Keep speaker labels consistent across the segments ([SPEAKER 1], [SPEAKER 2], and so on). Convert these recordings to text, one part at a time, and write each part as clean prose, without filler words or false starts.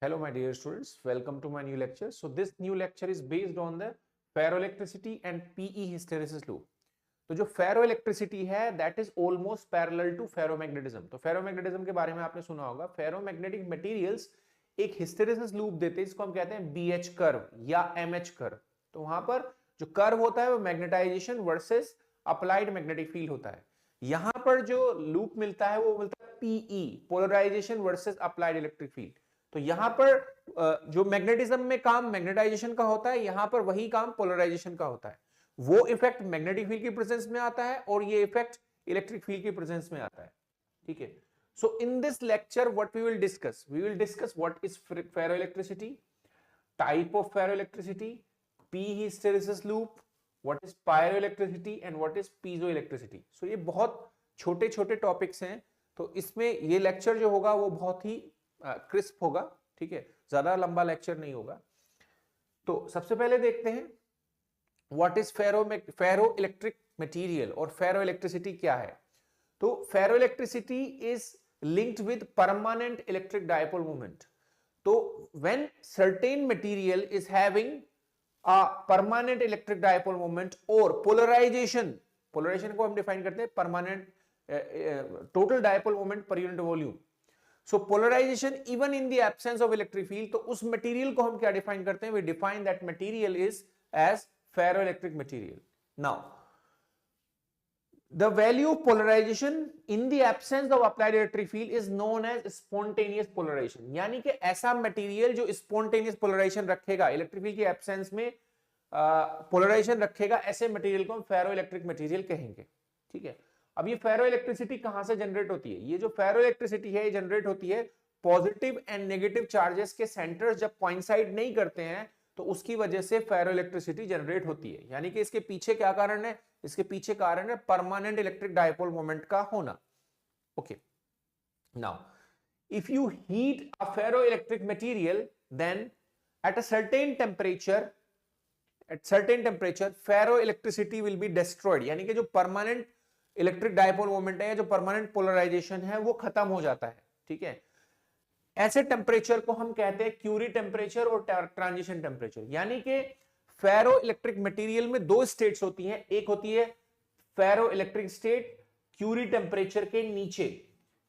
[SPEAKER 1] Hello my dear students, welcome to my new lecture. So this new lecture is based on the ferroelectricity and PE hysteresis loop. तो जो ferroelectricity है that is almost parallel to ferromagnetism. तो ferromagnetism के बारे में आपने सुना होगा. फेरोमैग्नेटिक मटेरियल्स एक हिस्टेरेसिस लूप देते हैं, इसको हम कहते हैं BH कर्व या MH कर्व. तो वहां पर जो कर्व होता है वो magnetisation versus applied magnetic field होता है. यहां पर जो लूप मिलता है वो मिलता है PE, polarisation versus applied electric field. तो यहां पर जो मैग्नेटिज्म में काम मैग्नेटाइजेशन का होता है, यहां पर वही काम पोलराइजेशन का होता है. वो इफेक्ट मैग्नेटिक फील्ड की प्रेजेंस में आता है और ये इफेक्ट इलेक्ट्रिक फील्ड की प्रेजेंस में आता है. ठीक है. So in this lecture what we will discuss what is ferroelectricity, type of ferroelectricity, P hysteresis loop, what is pyroelectricity and what is piezoelectricity. So ये बहुत छोटे छोटे टॉपिक्स हैं. तो इसमें ये लेक्चर जो होगा वो बहुत ही क्रिस्प होगा. ठीक है, ज्यादा लंबा लेक्चर नहीं होगा. तो सबसे पहले देखते हैं what is ferro electric material और फेरो इलेक्ट्रिसिटी क्या है. तो ferro electricity is linked with permanent electric dipole moment. तो when certain material is having a permanent electric dipole moment और पोलराइजेशन को हम डिफाइन करते हैं परमानेंट टोटल डायपोल मोमेंट पर unit volume. So polarisation even in the absence of electric field. तो उस material को हम क्या डिफाइन करते हैं? We define that material is as ferroelectric material. Now, the value of polarization in the absence of applied electric field is known as spontaneous polarization. यानी कि ऐसा मटेरियल जो spontaneous polarization रखेगा, इलेक्ट्रिक फील्ड की absence में polarisation रखेगा, ऐसे material को हम फेरोइलेक्ट्रिक मटेरियल कहेंगे. ठीक है. अब ये फेरोइलेक्ट्रिसिटी कहां से जनरेट होती है? ये जो फेरोइलेक्ट्रिसिटी है ये जनरेट होती है पॉजिटिव एंड नेगेटिव चार्जेस के सेंटर्स जब कोइंसाइड नहीं करते हैं तो उसकी वजह से फेरोइलेक्ट्रिसिटी जनरेट होती है. यानी कि इसके पीछे क्या कारण है? इसके पीछे कारण है परमानेंट इलेक्ट्रिक डायपोल मोमेंट का होना. Okay. Now if you heat a ferroelectric material then at a certain temperature ferroelectricity will be destroyed. यानी कि जो परमानेंट इलेक्ट्रिक डायपोल मोमेंट है या जो परमानेंट पोलराइजेशन है वो खत्म हो जाता है. ठीक है. ऐसे टेम्परेचर को हम कहते हैं क्यूरी टेम्परेचर और ट्रांजिशन टेम्परेचर. यानी कि फेरो इलेक्ट्रिक मटेरियल में दो स्टेट्स होती हैं. एक होती है फेरो इलेक्ट्रिक स्टेट क्यूरी टेम्परेचर के नीचे,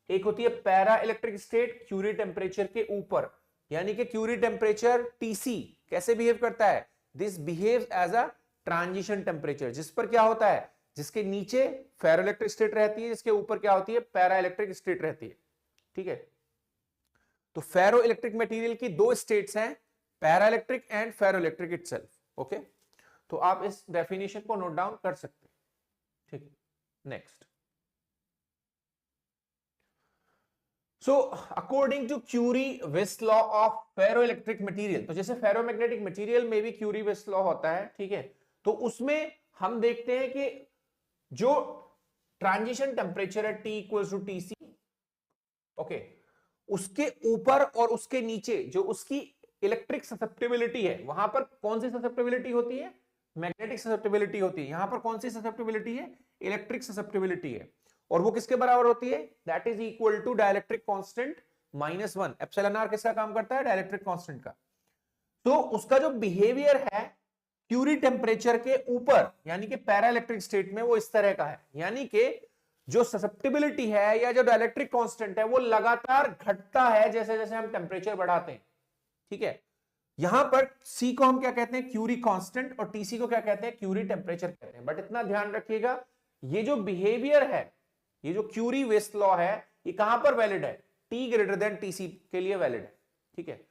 [SPEAKER 1] एक होती है para electric state Curie temperature के ऊपर. यानी कि क्यूरी टेम्परेचर TC कैसे बिहेव करता है? This behaves as a transition temperature, जिस पर क्या होता है, जिसके नीचे फेरो इलेक्ट्रिक स्टेट रहती है, जिसके ऊपर क्या होती है, पैरा इलेक्ट्रिक स्टेट रहती है. ठीक है. तो फेरो इलेक्ट्रिक मटेरियल की दो स्टेट्स हैं, paraelectric and ferroelectric itself. Okay. तो आप इस डेफिनेशन को नोट डाउन कर सकते हैं. ठीक है. Next. So according to Curie Weiss law of ferro electric material, तो जैसे फेरोमैग्नेटिक मटेरियल में भी क्यूरी-विस्ट लॉ होता है. ठीक है. तो उसमें हम देखते हैं कि जो ट्रांजिशन टेम्परेचर है T equals to TC, okay, उसके ऊपर और उसके नीचे जो उसकी इलेक्ट्रिक ससेप्टिबिलिटी है, वहां पर कौन सी ससेप्टिबिलिटी होती है? मैग्नेटिक ससेप्टिबिलिटी होती है. यहां पर कौन सी ससेप्टिबिलिटी है? इलेक्ट्रिक ससेप्टिबिलिटी है. और वो किसके बराबर होती है? That is equal to dielectric constant -1. Epsilon R किसका काम करता है? डाइलेक्ट्रिक कांस्टेंट का. तो उसका जो बिहेवियर है क्यूरी टेम्परेचर के ऊपर यानी कि पैरा इलेक्ट्रिक स्टेट में वो इस तरह का है. यानी कि जो ससेप्टिबिलिटी है या जो डाइलेक्ट्रिक कांस्टेंट है वो लगातार घटता है जैसे जैसे हम टेम्परेचर बढ़ाते हैं. ठीक है. यहां पर C को हम क्या कहते हैं? Curie constant. और TC को क्या कहते हैं? क्यूरी टेम्परेचर कहते हैं. बट इतना ध्यान रखिएगा, ये जो बिहेवियर है, ये जो क्यूरी वेस्ट लॉ है, ये कहां पर वैलिड है? T ग्रेटर देन TC के लिए वैलिड है. ठीक है.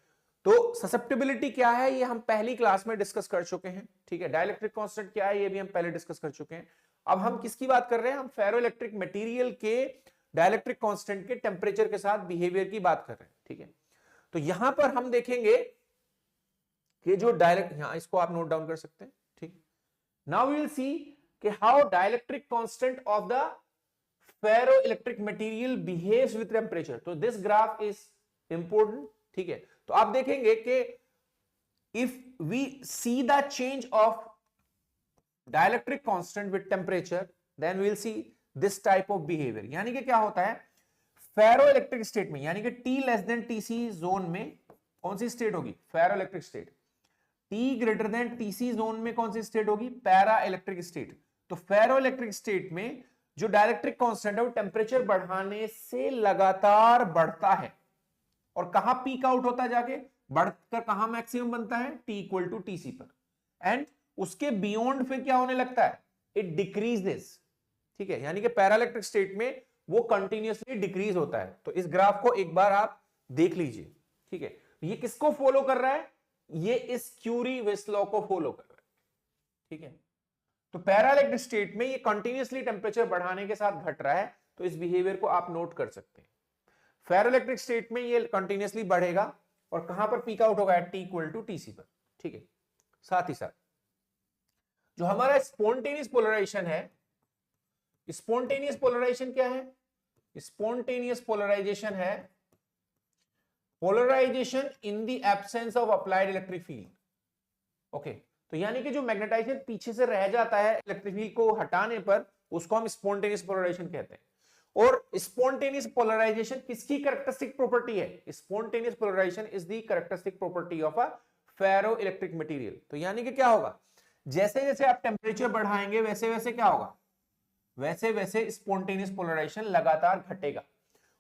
[SPEAKER 1] तो ससेप्टिबिलिटी क्या है ये हम पहली क्लास में डिस्कस कर चुके हैं. ठीक है. डाइलेक्ट्रिक कांस्टेंट क्या है ये भी हम पहले डिस्कस कर चुके हैं. अब हम किसकी बात कर रहे हैं? हम फेरोइलेक्ट्रिक मटेरियल के डाइलेक्ट्रिक कांस्टेंट के टेम्परेचर के साथ बिहेवियर की बात कर रहे हैं. ठीक है. तो यहां पर हम देखेंगे कि जो डायलेक्ट, यहां इसको आप नोट डाउन कर सकते हैं. ठीक. नाउ वी विल सी कि how dielectric constant of the ferroelectric material behaves with temperature. तो दिस ग्राफ इज इंपॉर्टेंट. ठीक है. तो आप देखेंगे कि if we see the change of dielectric constant with temperature then we will see this type of behaviour. यानी कि क्या होता है फेरोइलेक्ट्रिक स्टेट में, यानी कि T less than TC zone में कौन सी स्टेट होगी? Ferro electric state. T greater than TC zone में कौन सी स्टेट होगी? Para electric state. तो फेरो इलेक्ट्रिक स्टेट में जो डाइलेक्ट्रिक कांस्टेंट है वो टेम्परेचर बढ़ाने से लगातार बढ़ता है और कहां पीक आउट होता है जाके? बढ़कर कहां मैक्सिमम बनता है? टी इक्वल टू टीसी पर। एंड उसके बियॉन्ड फिर क्या होने लगता है? It decreases. ठीक है, यानी कि पैराइलेक्ट्रिक स्टेट में वो कंटिन्यूअसली डिक्रीज होता है। तो इस ग्राफ को एक बार आप देख लीजिए। ठीक है, ये किसको फॉलो कर रहा है? ये इस क्यूरी-वेस्ट लॉ को फॉलो कर रहा है। ठीक है, तो पैराइलेक्ट्रिक स्टेट में ये कंटिन्यूअसली टेम्परेचर बढ़ाने के साथ घट रहा है, तो इस बिहेवियर को आप नोट कर सकते हैं। फेरोइलेक्ट्रिक स्टेट में ये कंटिन्यूअसली बढ़ेगा और कहां पर पीक आउट होगा? टी इक्वल टू टीसी पर। ठीक है, साथ ही साथ जो हमारा स्पॉन्टेनियस पोलराइजेशन है, स्पॉन्टेनियस पोलराइजेशन क्या है? स्पॉन्टेनियस पोलराइजेशन है polarisation in the absence of applied electric field. Okay, तो यानी कि जो मैग्नेटाइजेशन पीछे से रह जाता है इलेक्ट्रिक फील्ड को हटाने पर, उसको हम स्पॉन्टेनियस पोलराइजेशन कहते हैं। और स्पॉन्टेनियस पोलराइजेशन किसकी कैरेक्टरिस्टिक प्रॉपर्टी है? Spontaneous polarisation is the characteristic property of a ferro electric material. तो यानी कि क्या होगा? जैसे जैसे आप टेम्परेचर बढ़ाएंगे वैसे वैसे क्या होगा? वैसे वैसे स्पॉन्टेनियस पोलराइजेशन लगातार घटेगा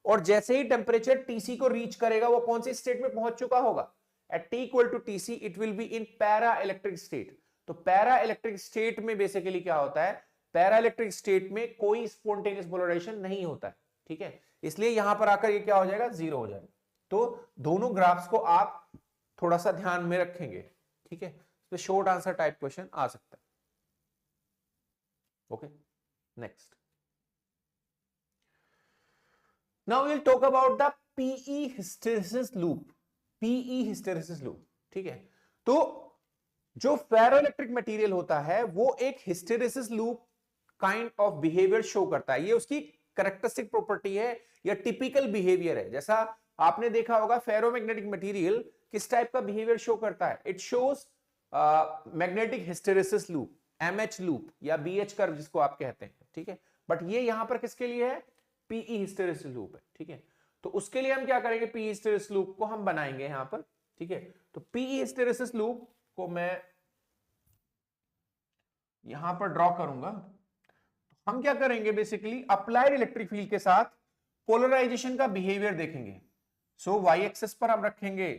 [SPEAKER 1] और जैसे ही टेम्परेचर टीसी को रीच करेगा वो कौन सी स्टेट में पहुंच चुका होगा? At T equal to TC it will be in para electric state. तो पैरा इलेक्ट्रिक स्टेट में बेसिकली क्या होता है? पैरा इलेक्ट्रिक स्टेट में कोई स्पॉन्टेनियस पोलराइजेशन नहीं होता है। ठीक है, इसलिए यहां पर आकर ये क्या हो जाएगा? जीरो हो जाएगा। तो दोनों ग्राफ्स को आप थोड़ा सा ध्यान में रखेंगे। ठीक है, इसमें शॉर्ट आंसर टाइप क्वेश्चन आ सकता है। Okay, next now we'll talk about the PE hysteresis loop। PE hysteresis loop। ठीक है, तो जो फेरोइलेक्ट्रिक मटेरियल होता है वो एक hysteresis loop kind of behaviour show करता है। ये उसकी कैरेक्टरिस्टिक प्रॉपर्टी है या टिपिकल बिहेवियर है। जैसा आपने देखा होगा फेरोमैग्नेटिक मटेरियल किस टाइप का बिहेवियर शो करता है? It shows magnetic hysteresis loop, MH loop या बीएच कर्व जिसको आप कहते हैं। ठीक है, बट ये यहां पर किसके लिए है? पीई हिस्टेरेसिस लूप है। ठीक है, तो उसके लिए हम क्या करेंगे? पीई हिस्टेरेसिस लूप को हम बनाएंगे यहां पर। ठीक है, तो पीई हिस्टेरेसिस लूप को मैं यहां पर ड्रॉ करूंगा। हम क्या करेंगे? बेसिकली अप्लाइड इलेक्ट्रिक फील्ड के साथ पोलराइजेशन का बिहेवियर देखेंगे। सो वाई एक्सेस पर हम रखेंगे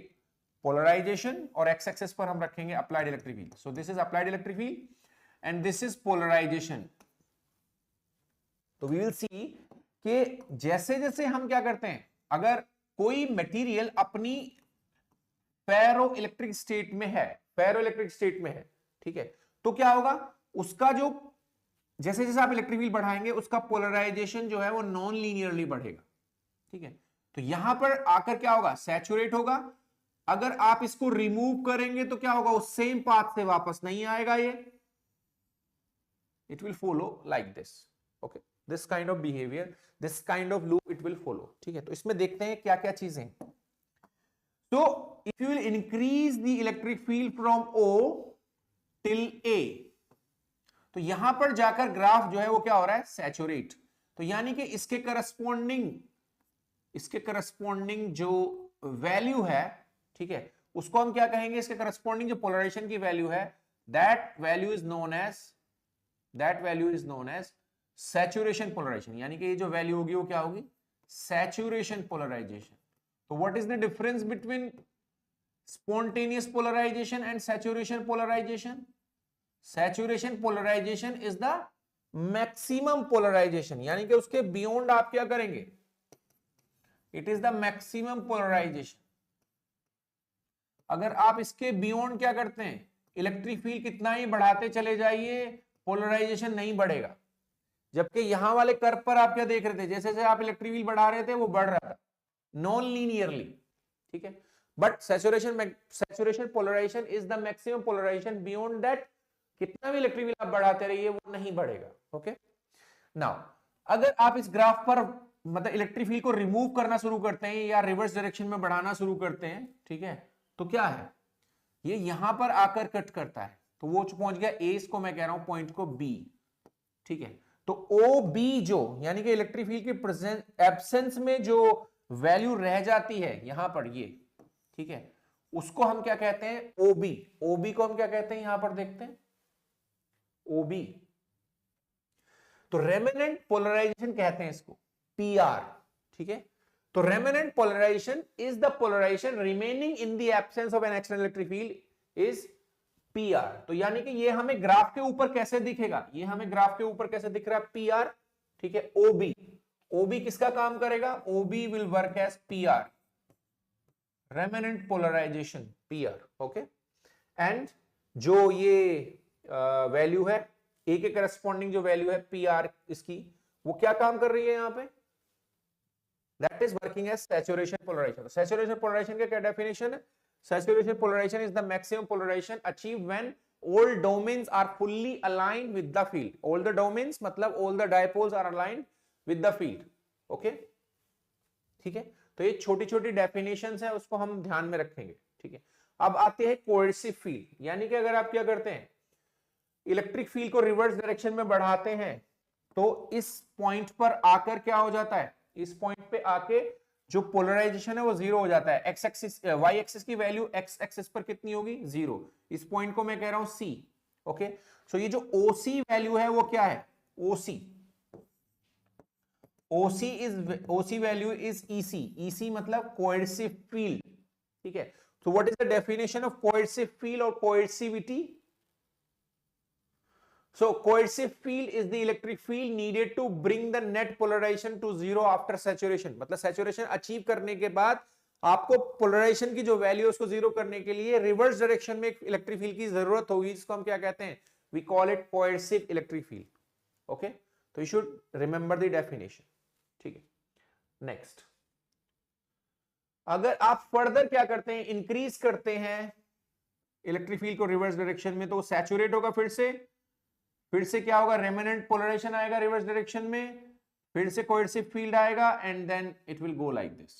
[SPEAKER 1] पोलराइजेशन और एक्स एक्सेस पर हम रखेंगे applied electric field. So this is applied electric field and this is polarisation. तो वी विल सी कि जैसे जैसे हम क्या करते हैं, अगर कोई मटेरियल अपनी फेरो इलेक्ट्रिक स्टेट में है, फेरो इलेक्ट्रिक स्टेट में है, ठीक है, तो क्या होगा? उसका जो जैसे जैसे आप इलेक्ट्रिक फील्ड बढ़ाएंगे उसका पोलराइजेशन जो है वो नॉन लीनियरली बढ़ेगा। ठीक है, तो यहां पर आकर क्या होगा? सैचुरेट होगा। अगर आप इसको रिमूव करेंगे तो क्या होगा? उस सेम पाथ से वापस नहीं आएगा ये। It will follow like this. Okay, this kind of behaviour, this kind of loop it will follow. ठीक है, तो इसमें देखते हैं क्या क्या चीजें। तो if you will increase the electric field from O till A, तो यहां पर जाकर ग्राफ जो है वो क्या हो रहा है? सैचुरेट। तो यानी कि इसके करस्पॉन्डिंग जो वैल्यू है, ठीक है, उसको हम क्या कहेंगे? इसके करस्पॉन्डिंग जो पोलराइजेशन की वैल्यू है, that value is known as saturation polarization. यानी कि ये जो वैल्यू होगी वो क्या होगी? Saturation polarization. तो what is the difference between spontaneous polarization and saturation polarisation? Saturation polarisation is the maximum polarization, यानी कि उसके बियॉन्ड आप क्या करेंगे? It is the maximum polarization. अगर आप इसके बियॉन्ड क्या करते हैं? इलेक्ट्रिक फील्ड कितना ही बढ़ाते चले जाइए, पोलराइजेशन नहीं बढ़ेगा। जबकि यहां वाले कर्व पर आप क्या देख रहे थे? जैसे जैसे आप इलेक्ट्रिक फील्ड बढ़ा रहे थे वो बढ़ रहा था नॉन लीनियरली। ठीक है, but saturation polarisation is the maximum polarisation. Beyond that कितना भी इलेक्ट्रिक फील्ड आप बढ़ाते रहिए वो नहीं बढ़ेगा। ओके, नाउ अगर आप इस ग्राफ पर मतलब इलेक्ट्रिक फील्ड को रिमूव करना शुरू करते हैं या रिवर्स डायरेक्शन में बढ़ाना शुरू करते हैं, ठीक है, तो क्या है? ये यहां पर आकर कट करता है, तो वो पहुंच गया ए, इसको मैं कह रहा हूं पॉइंट को बी। ठीक है, तो ओ बी जो यानी कि इलेक्ट्रिक फील्ड के एब्सेंस में जो वैल्यू रह जाती है यहां पर ये, ठीक है, उसको हम क्या कहते हैं, ओबी। ओबी को हम क्या कहते हैं, यहां पर देखते हैं, ओबी। तो रेमेनेंट पोलराइजेशन कहते हैं इसको, पीआर। ठीक है, तो remanent polarization is the polarization remaining in the absence of an external electric field is PR. तो यानी कि ये हमें ग्राफ के ऊपर कैसे दिखेगा, ये हमें ग्राफ के ऊपर कैसे दिख रहा है, पीआर। ठीक है, ओबी। ओबी किसका काम करेगा, OB will work as PR, remanent polarization, PR. Okay, and जो ये वैल्यू है, ए के करस्पॉन्डिंग जो वैल्यू है पीआर इसकी, वो क्या काम कर रही है यहां पे, that is working as saturation polarisation. Saturation polarisation का क्या डेफिनेशन है, saturation polarisation is the maximum polarisation achieved when all domains are fully aligned with the field. All the domains मतलब all the dipoles are aligned with the field. Okay, ठीक है, तो ये छोटी छोटी डेफिनेशंस है, उसको हम ध्यान में रखेंगे। ठीक है, अब आते हैं कोएर्सिव फील्ड, यानी कि अगर आप क्या करते हैं, इलेक्ट्रिक फील्ड को रिवर्स डायरेक्शन में बढ़ाते हैं, तो इस पॉइंट पर आकर क्या हो जाता है, इस पॉइंट पे आके जो पोलराइजेशन है वो जीरो हो जाता है। एक्स एक्सिस, वाई एक्सिस की वैल्यू एक्स एक्सिस पर कितनी होगी, जीरो। इस पॉइंट को मैं कह रहा हूं सी। ओके, सो ये जो ओसी वैल्यू है वो क्या है, ओसी। ओसी वैल्यू इज ईसी। ईसी मतलब कोएर्सिव फील्ड। ठीक है, so what is the definition of coercive field और कोएर्सिविटी। So coercive field is the electric field needed to bring the net polarization to zero after saturation. मतलब saturation achieve करने के बाद आपको polarisation की जो वैल्यू है उसको जीरो करने के लिए रिवर्स डायरेक्शन में एक इलेक्ट्रिक फील्ड की जरूरत होगी, जिसको हम क्या कहते हैं, we call it coercive electric field. Okay, तो you should remember the definition. ठीक है, नेक्स्ट, अगर आप फर्दर क्या करते हैं, इंक्रीज करते हैं इलेक्ट्रिक फील्ड को रिवर्स डायरेक्शन में, तो सैचुरेट होगा, फिर से क्या होगा, रेमेनेंट पोलराइजेशन आएगा रिवर्स डायरेक्शन में, फिर से कोएर्सिव फील्ड आएगा, and then it will go like this.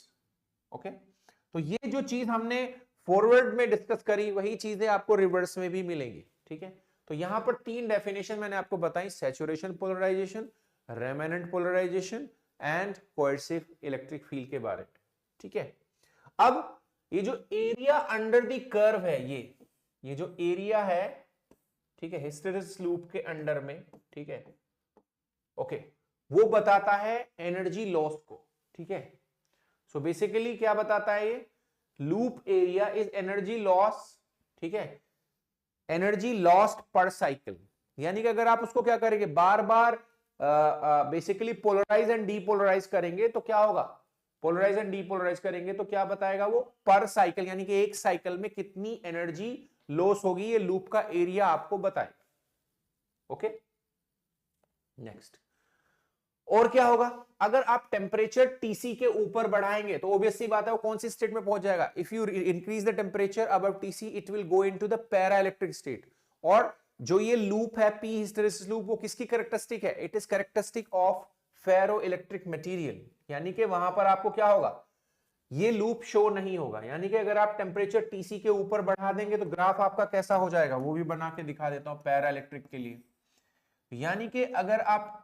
[SPEAKER 1] Okay, तो ये जो चीज हमने फॉरवर्ड में डिस्कस करी, वही चीजें आपको रिवर्स में भी मिलेंगी। ठीक है, तो यहां पर तीन डेफिनेशन मैंने आपको बताई, saturation polarization, remanent polarization and coercive electric field के बारे में। ठीक है, अब ये जो एरिया अंडर द कर्व है, ये जो एरिया है, ठीक है, हिस्टेरेसिस लूप के अंडर में, ठीक है, ओके, वो बताता है एनर्जी लॉस को। ठीक है, सो बेसिकली क्या बताता है ये, loop area is energy loss. ठीक है, एनर्जी लॉस्ट पर साइकिल, यानी कि अगर आप उसको क्या करेंगे, बार बार बेसिकली पोलराइज एंड डीपोलराइज करेंगे तो क्या होगा, पोलराइज एंड डीपोलराइज करेंगे तो क्या बताएगा वो, पर साइकिल, यानी कि एक साइकिल में कितनी एनर्जी लॉस होगी, ये लूप का एरिया आपको बताएगा। ओके, नेक्स्ट, और क्या होगा, अगर आप टेम्परेचर टीसी के ऊपर बढ़ाएंगे तो ऑब्वियसली बात है वो कौन सी स्टेट में पहुंच जाएगा, if you increase the temperature above TC it will go into the para electric state. और जो ये लूप है पी हिस्टेरेसिस लूप, वो किसकी कैरेक्टरिस्टिक है, it is characteristic of ferro electric material, यानी कि वहां पर आपको क्या होगा, ये लूप शो नहीं होगा। यानी कि अगर आप टेम्परेचर टीसी के ऊपर बढ़ा देंगे तो ग्राफ आपका कैसा हो जाएगा, वो भी बना के दिखा देता हूं पैरा इलेक्ट्रिक के लिए। यानी कि अगर आप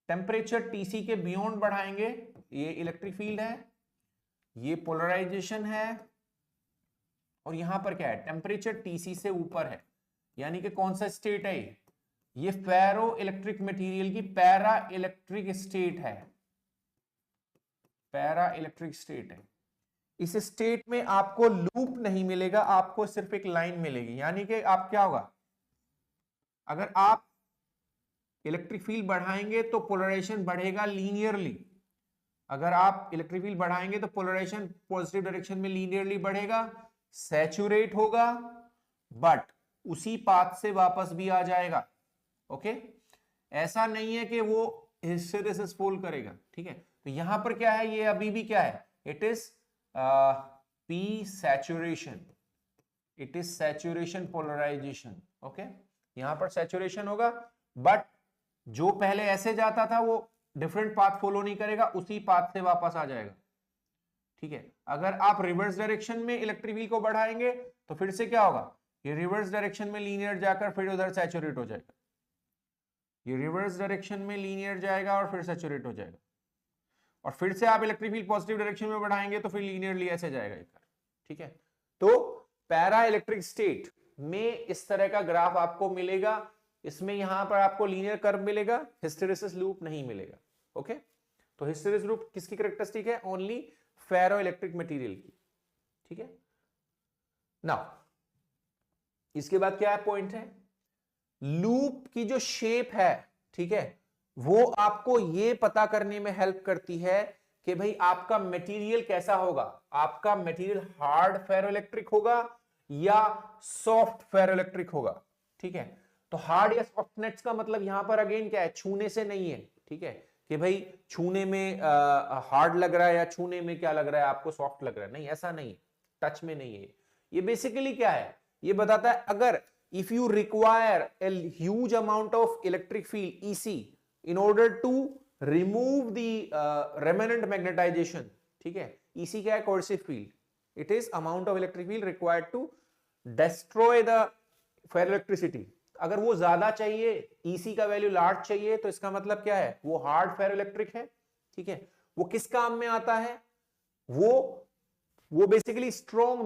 [SPEAKER 1] टेम्परेचर टीसी के बियॉन्ड बढ़ाएंगे, ये इलेक्ट्रिक फील्ड है, ये पोलराइजेशन है, और यहां पर क्या है, टेम्परेचर टीसी से ऊपर है, यानी कि कौन सा स्टेट है ये फेरो इलेक्ट्रिक मटेरियल की पैरा इलेक्ट्रिक स्टेट है, पैरा इलेक्ट्रिक स्टेट है। इस स्टेट में आपको लूप नहीं मिलेगा, आपको सिर्फ एक लाइन मिलेगी। यानी कि आप क्या होगा, अगर आप इलेक्ट्रिक फील्ड बढ़ाएंगे तो पोलराइजेशन बढ़ेगा लीनियरली, अगर आप इलेक्ट्रिक फील्ड बढ़ाएंगे तो पोलराइजेशन पॉजिटिव डायरेक्शन में लीनियरली बढ़ेगा, सैचुरेट होगा, बट उसी पाथ से वापस भी आ जाएगा। ओके, ऐसा नहीं है कि वो हिस्टेरेसिस फॉल करेगा। ठीक है, तो यहां पर क्या है, ये अभी भी क्या है, it is P saturation, it is saturation polarisation. Okay, यहां पर सैचुरेशन होगा, बट जो पहले ऐसे जाता था वो डिफरेंट पाथ फॉलो नहीं करेगा, उसी पाथ से वापस आ जाएगा। ठीक है, अगर आप रिवर्स डायरेक्शन में इलेक्ट्रिक फील्ड को बढ़ाएंगे तो फिर से क्या होगा, ये रिवर्स डायरेक्शन में लीनियर जाकर फिर उधर सैचुरेट हो जाएगा, ये रिवर्स डायरेक्शन में लीनियर जाएगा और फिर सैचुरेट हो जाएगा, और फिर से आप इलेक्ट्रिक फील्ड पॉजिटिव डायरेक्शन में बढ़ाएंगे तो फिर लीनियरली ऐसे जाएगा एक। ठीक है, तो पैरा इलेक्ट्रिक स्टेट में इस तरह का ग्राफ आपको मिलेगा, इसमें यहां पर आपको लीनियर कर्व मिलेगा, हिस्टेरेसिस लूप नहीं मिलेगा। ओके, तो हिस्टेरेसिस लूप किसकी कैरेक्टरिस्टिक है? ओनली फेरो इलेक्ट्रिक मटेरियल की। ठीक है, नाउ इसके बाद क्या है पॉइंट है, लूप की जो शेप है, ठीक है, वो आपको ये पता करने में हेल्प करती है कि भाई आपका मटेरियल कैसा होगा, आपका मटेरियल हार्ड फेरोइलेक्ट्रिक होगा या सॉफ्ट फेरोइलेक्ट्रिक होगा। ठीक है, तो हार्ड या सॉफ्टनेस का मतलब यहां पर अगेन क्या है, छूने से नहीं है। ठीक है, कि भाई छूने में हार्ड लग रहा है या छूने में क्या लग रहा है आपको सॉफ्ट लग रहा है, नहीं, ऐसा नहीं है, टच में नहीं है। ये बेसिकली क्या है, ये बताता है अगर if you require a huge amount of electric field EC in order to remove the remnant magnetization, ठीक है, EC क्या है, coercive field, it is amount of electric field required to destroy the ferroelectricity। अगर वो ज्यादा चाहिए, EC का value large चाहिए, तो इसका मतलब क्या है, वो हार्ड फेरोइलेक्ट्रिक है। ठीक है, वो किस काम में आता है, वो बेसिकली स्ट्रॉन्ग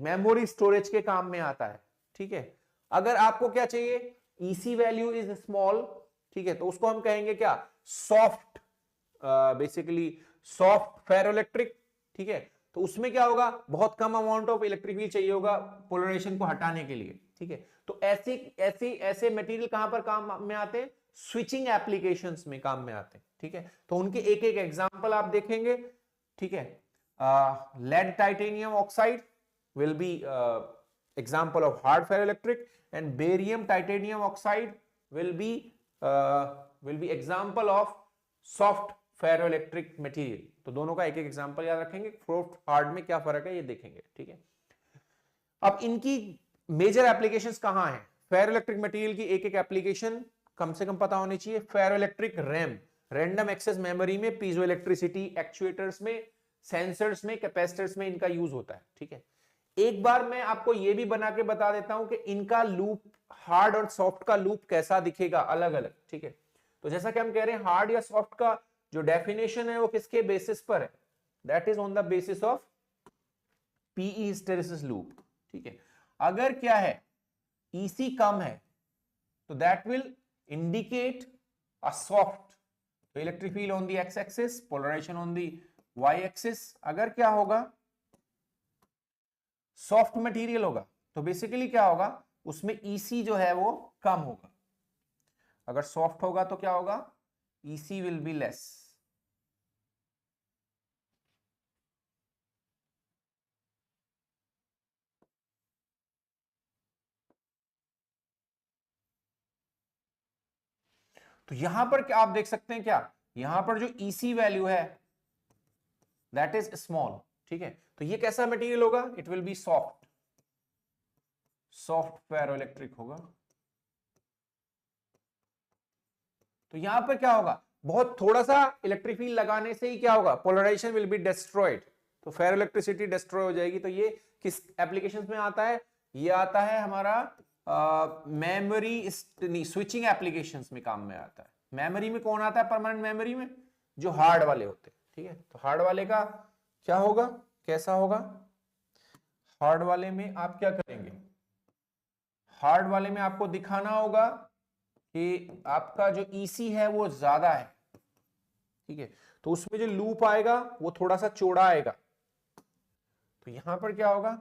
[SPEAKER 1] मेमोरी स्टोरेज के काम में आता है। ठीक है, अगर आपको क्या चाहिए, EC वैल्यू इज स्मॉल, ठीक है, तो उसको हम कहेंगे क्या, सॉफ्ट, बेसिकली सॉफ्ट फेरोइलेक्ट्रिक। ठीक है, तो उसमें क्या होगा, बहुत कम अमाउंट ऑफ इलेक्ट्रिक फील्ड चाहिए होगा पोलराइजेशन को हटाने के लिए। ठीक है, तो ऐसे मटेरियल कहां पर काम में आते हैं, स्विचिंग एप्लीकेशंस में काम में आते हैं। ठीक है, तो उनके एक एक एग्जांपल आप देखेंगे। ठीक है, lead titanium oxide will be example of hard ferroelectric and barium titanium oxide will be example of soft ferroelectric material। तो दोनों का एक एक एग्जांपल याद रखेंगे, सॉफ्ट हार्ड में क्या फर्क है ये देखेंगे। ठीक है, अब इनकी मेजर एप्लीकेशंस कहां हैं, फेरोइलेक्ट्रिक मटेरियल की एक एक एप्लीकेशन कम से कम पता होनी चाहिए। Ferroelectric RAM, random access memory में, पीजोइलेक्ट्रिसिटी एक्चुएटर्स में, सेंसर्स में, कैपेसिटर्स में इनका यूज होता है। ठीक है, एक बार मैं आपको यह भी बना के बता देता हूं कि इनका लूप, हार्ड और सॉफ्ट का लूप कैसा दिखेगा अलग अलग। ठीक है, तो जैसा कि हम कह रहे हैं हार्ड या सॉफ्ट का जो डेफिनेशन है वो किसके बेसिस पर है, that is on the basis of PE hysteresis loop. ठीक है, अगर क्या है, ईसी कम है तो that will indicate a soft, तो electric field on the X axis, polarization on the Y axis. अगर क्या होगा, सॉफ्ट मटेरियल होगा, तो बेसिकली क्या होगा, उसमें ईसी जो है वो कम होगा। अगर सॉफ्ट होगा तो क्या होगा, ईसी विल बी लेस। तो यहां पर क्या आप देख सकते हैं, क्या यहां पर जो ईसी वैल्यू है दैट इज स्मॉल। ठीक है, तो ये कैसा मटेरियल होगा, it will B soft, soft ferroelectric होगा। तो यहां पर क्या होगा, बहुत थोड़ा सा इलेक्ट्रिक फील्ड लगाने से ही क्या होगा, पोलराइजेशन विल बी डिस्ट्रॉयड, तो फेरोइलेक्ट्रिसिटी डिस्ट्रॉय हो जाएगी। तो ये किस एप्लीकेशंस में आता है, ये आता है हमारा मेमोरी स्विचिंग एप्लीकेशंस में काम में आता है। मेमोरी में कौन आता है, परमानेंट मेमोरी में जो हार्ड वाले होते हैं। ठीक है, तो हार्ड वाले का क्या होगा, कैसा होगा, हार्ड वाले में आप क्या करेंगे, हार्ड वाले में आपको दिखाना होगा कि आपका जो ईसी है वो ज्यादा है। ठीक है, तो उसमें जो लूप आएगा वो थोड़ा सा चौड़ा आएगा, तो यहां पर क्या होगा,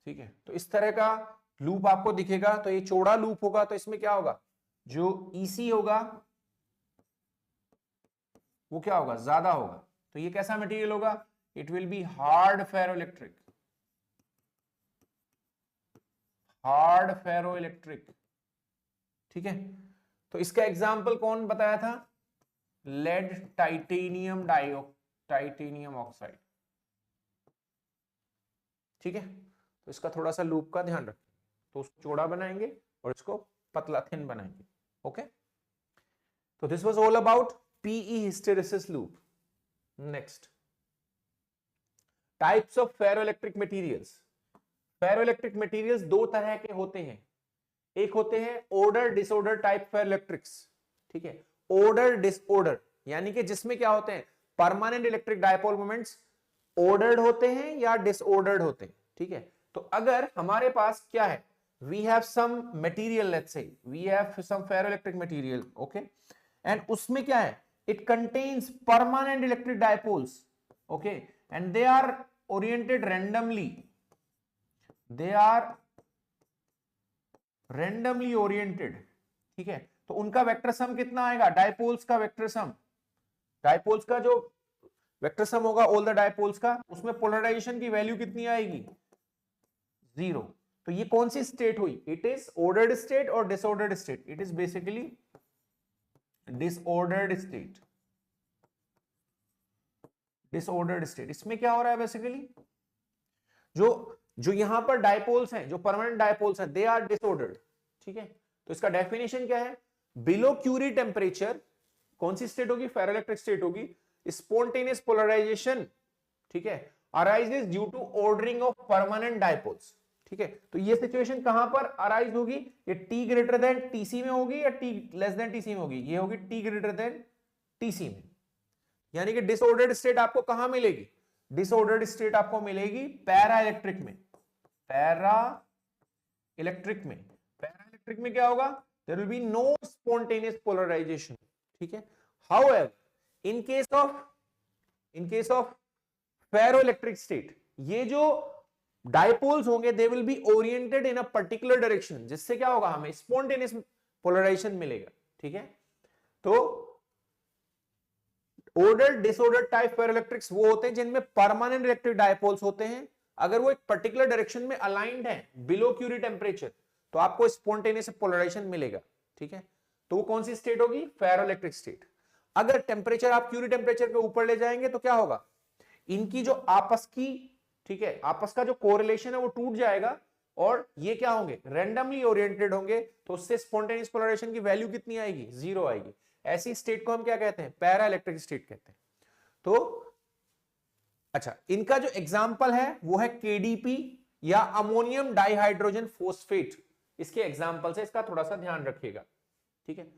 [SPEAKER 1] ठीक है, तो इस तरह का लूप आपको दिखेगा। तो ये चौड़ा लूप होगा, तो इसमें क्या होगा, जो ईसी होगा वो क्या होगा, ज्यादा होगा। तो ये कैसा मटेरियल होगा, it will B hard ferroelectric, hard ferroelectric. ठीक है, तो इसका एग्जाम्पल कौन बताया था, लेड टाइटेनियम टाइटेनियम ऑक्साइड। ठीक है, तो इसका थोड़ा सा लूप का ध्यान रखें, तो उसको चौड़ा बनाएंगे और इसको पतला थिन बनाएंगे। ओके, तो this was all about PE hysteresis loop. Next, types of ferroelectric materials. Ferroelectric materials दो तरह के होते हैं, एक होते हैं ऑर्डर डिसऑर्डर टाइप फेरोइलेक्ट्रिक्स। ठीक है, ऑर्डर डिसऑर्डर, यानी कि जिसमें क्या होते हैं, permanent electric dipole moments ordered होते हैं या डिसऑर्डर्ड होते हैं, ठीक है। तो अगर हमारे पास क्या है, we have some material, let's say we have some ferroelectric material, okay, and उसमें क्या है, it contains permanent electric dipoles, okay, and they are oriented randomly, they are randomly oriented, ठीक है। तो उनका वेक्टर सम कितना आएगा, डायपोल्स का वेक्टर सम, डायपोल्स का जो वेक्टर सम होगा ऑल द डायपोल्स का, उसमें पोलराइजेशन की वैल्यू कितनी आएगी, 0। तो ये कौन सी स्टेट हुई, इट इज ऑर्डर्ड स्टेट और disordered state, it is basically disordered state, disordered state. इसमें क्या हो रहा है बेसिकली, जो यहां पर डायपोल्स हैं, जो परमानेंट डायपोल्स हैं, दे आर डिसऑर्डर्ड, ठीक है। तो इसका डेफिनेशन क्या है, बिलो क्यूरी टेम्परेचर कौन सी स्टेट होगी, फेरोइलेक्ट्रिक स्टेट होगी, स्पॉन्टेनियस पोलराइजेशन, ठीक है, arises due to ordering of permanent dipoles, ठीक है। तो ये सिचुएशन कहां पर अराइज होगी, ये टी ग्रेटर देन टीसी में होगी या टी लेस देन टीसी में होगी, ये होगी टी ग्रेटर देन टीसी में। यानी कि डिसऑर्डर्ड स्टेट आपको कहां मिलेगी, डिसऑर्डर्ड स्टेट आपको मिलेगी पैरा इलेक्ट्रिक में, पैरा इलेक्ट्रिक में, पैरा इलेक्ट्रिक में क्या होगा, there will be no spontaneous polarisation, ठीक है। However in case of ferroelectric state, ये जो डायपोल्स होंगे they will be oriented in a particular direction, जिससे क्या होगा, हमें स्पॉन्टेनियस पोलराइजेशन मिलेगा, ठीक है। तो ऑर्डर्ड डिसऑर्डर्ड टाइप फेरोइलेक्ट्रिक्स वो होते हैं जिनमें परमानेंट इलेक्ट्रिक डायपोल्स होते हैं, अगर वो एक पर्टिकुलर डायरेक्शन में अलाइंड है बिलो क्यूरी टेम्परेचर, तो आपको स्पॉन्टेनियस पोलराइजेशन मिलेगा, ठीक है। तो वो कौन सी स्टेट होगी, फेरोइलेक्ट्रिक स्टेट। अगर टेम्परेचर आप क्यूरी टेम्परेचर के ऊपर ले जाएंगे तो क्या होगा, इनकी जो आपस की, ठीक है, आपस का जो कोरिलेशन है वो टूट जाएगा और ये क्या होंगे, रैंडमली ओरिएंटेड होंगे, तो उससे स्पॉन्टेनियस पोलराइजेशन की वैल्यू कितनी आएगी, 0 आएगी। ऐसी स्टेट को हम क्या कहते हैं, पैरा इलेक्ट्रिक स्टेट कहते हैं। तो अच्छा, इनका जो एग्जाम्पल है वो है केडीपी या अमोनियम डाइहाइड्रोजन फोस्फेट, इसके एग्जाम्पल से इसका थोड़ा सा ध्यान रखिएगा, ठीक है।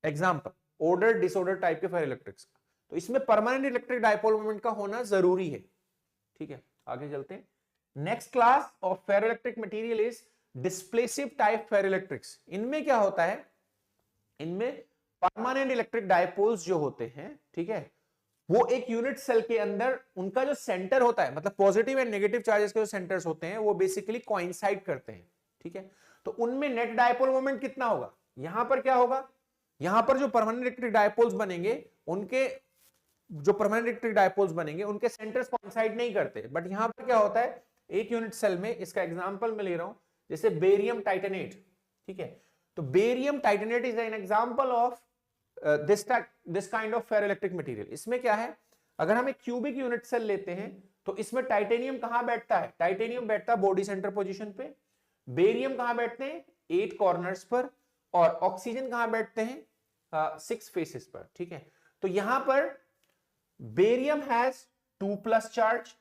[SPEAKER 1] एग्जाम्पल ऑर्डर डिसऑर्डर टाइप के फेरोइलेक्ट्रिक्स, तो इसमें परमानेंट इलेक्ट्रिक डायपोल मोमेंट का होना जरूरी है, ठीक है। आगे चलते हैं, next class of ferroelectric material is displacive type ferroelectrics. इनमें क्या होता है, इनमें परमानेंट इलेक्ट्रिक डायपोल्स जो होते हैं, ठीक है, वो एक यूनिट सेल के अंदर उनका जो सेंटर होता है, मतलब पॉजिटिव एंड नेगेटिव चार्जेस के जो सेंटर्स होते हैं वो बेसिकली कोइंसाइड करते हैं, ठीक है। तो उनमें नेट डायपोल मोमेंट कितना होगा, यहां पर क्या होगा, यहां पर जो परमानेंट इलेक्ट्रिक डायपोल्स बनेंगे, उनके जो परमानेंट इलेक्ट्रिक डायपोल्स बनेंगे उनके सेंटर्स कोइंसाइड नहीं करते, बट यहां पर क्या होता है, एक यूनिट सेल में, इसका एग्जांपल मैं ले रहा हूं, जैसे बेरियम टाइटेनेट, ठीक है। तो barium titanate is an example of this kind of ferroelectric material. इसमें क्या है, अगर हम एक क्यूबिक यूनिट सेल लेते हैं तो इसमें टाइटेनियम कहां बैठता है, टाइटेनियम बैठता है बॉडी सेंटर पोजीशन पे, बेरियम कहां बैठते हैं 8 कॉर्नर्स पर, और ऑक्सीजन कहां बैठते हैं 6 फेसेस पर, ठीक है। तो यहां पर barium has 2+ charge,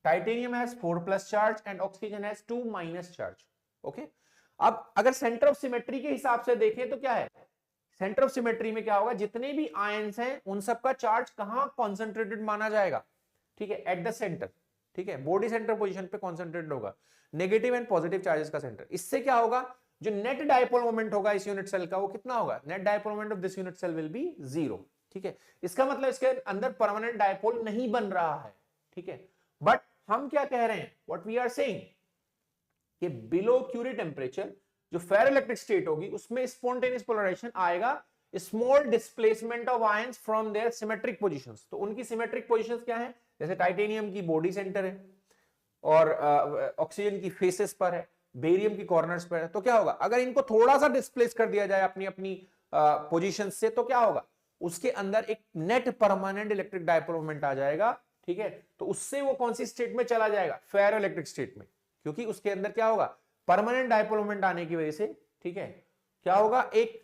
[SPEAKER 1] titanium has 4+ charge and oxygen has 2- charge, okay. अब अगर सेंटर ऑफ सिमेट्री के हिसाब से देखें तो क्या है, सेंटर ऑफ सिमेट्री में क्या होगा, जितने भी आयंस हैं उन सबका चार्ज कहां कॉन्सेंट्रेटेड माना जाएगा, ठीक है, एट द सेंटर, ठीक है, बॉडी सेंटर पोजीशन पे कॉन्सेंट्रेटेड होगा, नेगेटिव एंड पॉजिटिव चार्जेस का सेंटर। इससे क्या होगा, जो नेट डायपोल मोमेंट होगा इस यूनिट सेल का वो कितना होगा, net dipole moment of this unit cell will be 0, ठीक है। इसका मतलब इसके अंदर परमानेंट डायपोल नहीं बन रहा है, ठीक है। बट हम क्या कह रहे हैं, व्हाट वी आर सेइंग, कि बिलो क्यूरी टेम्परेचर जो फेरोइलेक्ट्रिक स्टेट होगी उसमें स्पॉन्टेनियस पोलराइजेशन आएगा, small displacement of ions from their symmetric positions. तो उनकी सिमेट्रिक पोजीशंस क्या है, जैसे टाइटेनियम की बॉडी सेंटर है और ऑक्सीजन की फेसेस पर है, बेरियम की कॉर्नर्स पर है, तो क्या होगा, अगर इनको थोड़ा सा डिस्प्लेस कर दिया जाए अपनी अपनी पोजीशन से, तो क्या होगा, उसके अंदर एक net permanent electric dipole moment आ जाएगा, ठीक है। तो उससे वो कौन सी स्टेट में चला जाएगा, फेरोइलेक्ट्रिक स्टेट में, क्योंकि उसके अंदर क्या होगा, परमानेंट डायपोल मोमेंट आने की वजह से, ठीक है, क्या होगा, एक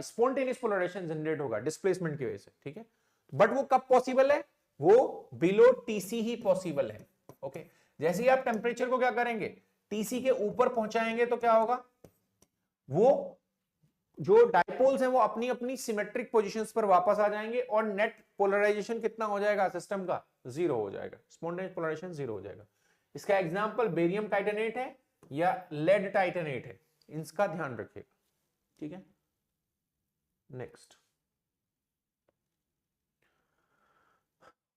[SPEAKER 1] स्पॉन्टेनियस पोलराइजेशन जनरेट होगा डिस्प्लेसमेंट की वजह से, ठीक है। बट वो कब पॉसिबल है, वो बिलो टीसी ही पॉसिबल है, ओके। जैसे ही आप टेम्परेचर को क्या करेंगे, टीसी के ऊपर पहुंचाएंगे तो क्या होगा, वो जो डाइपोल्स हैं वो अपनी अपनी सिमेट्रिक पोजीशंस पर वापस आ जाएंगे और नेट पोलराइजेशन कितना हो जाएगा सिस्टम का, 0 हो जाएगा, स्पॉन्टेनियस पोलराइजेशन 0 हो जाएगा। इसका एग्जांपल बेरियम टाइटेनेट है या लेड टाइटेनेट है, इसका ध्यान रखिएगा, ठीक है। Next,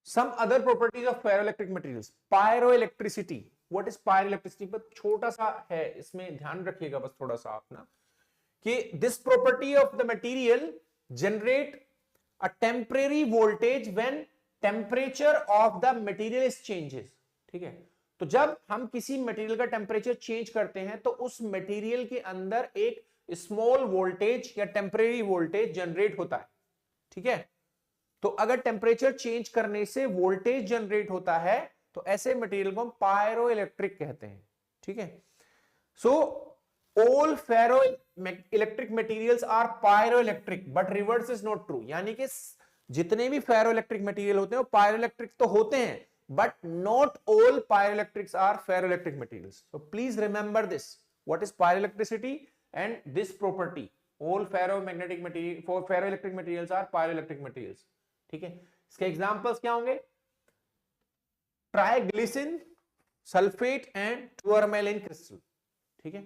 [SPEAKER 1] some other properties of ferroelectric materials, pyroelectricity, what is pyroelectricity, पर छोटा सा है, इसमें ध्यान रखिएगा बस थोड़ा सा अपना, कि this property of the material generate a temporary voltage when temperature of the material is changes, ठीक है। तो जब हम किसी मटेरियल का टेम्परेचर चेंज करते हैं तो उस मटेरियल के अंदर एक स्मॉल वोल्टेज या टेम्परेरी वोल्टेज जनरेट होता है, ठीक है। तो अगर टेम्परेचर चेंज करने से वोल्टेज जनरेट होता है तो ऐसे मटेरियल को हम पायरो इलेक्ट्रिक कहते हैं, ठीक है। So all ferroelectric materials are pyroelectric but reverse is not true, यानी कि जितने भी फेरो इलेक्ट्रिक मटेरियल होते हैं वो पायरो इलेक्ट्रिक तो होते हैं, but not all pyroelectrics are ferroelectric materials. So please remember this, what is pyroelectricity and this property, all ferromagnetic material for ferroelectric materials are pyroelectric materials, ठीक है। इसके examples क्या होंगे, triglycine, sulphate and tourmaline crystal, ठीक है।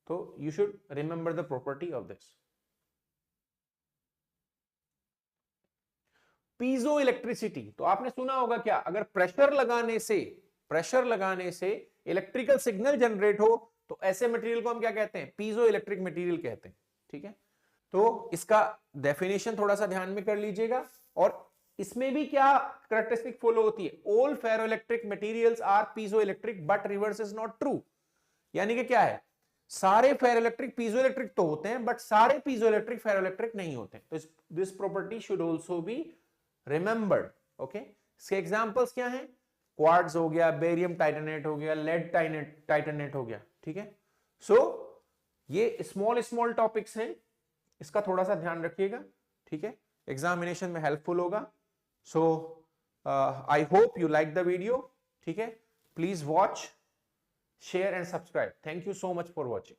[SPEAKER 1] तो you should remember the property of this. Piezoelectricity, तो आपने सुना होगा क्या, अगर प्रेशर लगाने से इलेक्ट्रिकल सिग्नल जनरेट हो तो ऐसे मटेरियल को हम क्या कहते हैं, पीजो इलेक्ट्रिक मटेरियल कहते हैं, ठीक है। तो इसका डेफिनेशन थोड़ा सा ध्यान में कर लीजिएगा, और इसमें भी क्या कैरेक्टरिस्टिक फॉलो होती है, all ferroelectric materials are piezoelectric but reverse is not true, यानी कि क्या है, सारे फेरोइलेक्ट्रिक पीजो इलेक्ट्रिक तो होते हैं बट सारे पीजो इलेक्ट्रिक फेरोइलेक्ट्रिक नहीं होते, तो this property should also be remembered, okay. इसके एग्जांपल्स क्या हैं, क्वार्ट्ज हो गया, बेरियम टाइटेनेट हो गया, लेड टाइटेनेट हो गया, ठीक है। सो ये स्मॉल टॉपिक्स हैं, इसका थोड़ा सा ध्यान रखिएगा, ठीक है, एग्जामिनेशन में हेल्पफुल होगा। So I hope you like the video, ठीक है। Please watch, share and subscribe. Thank you so much for watching.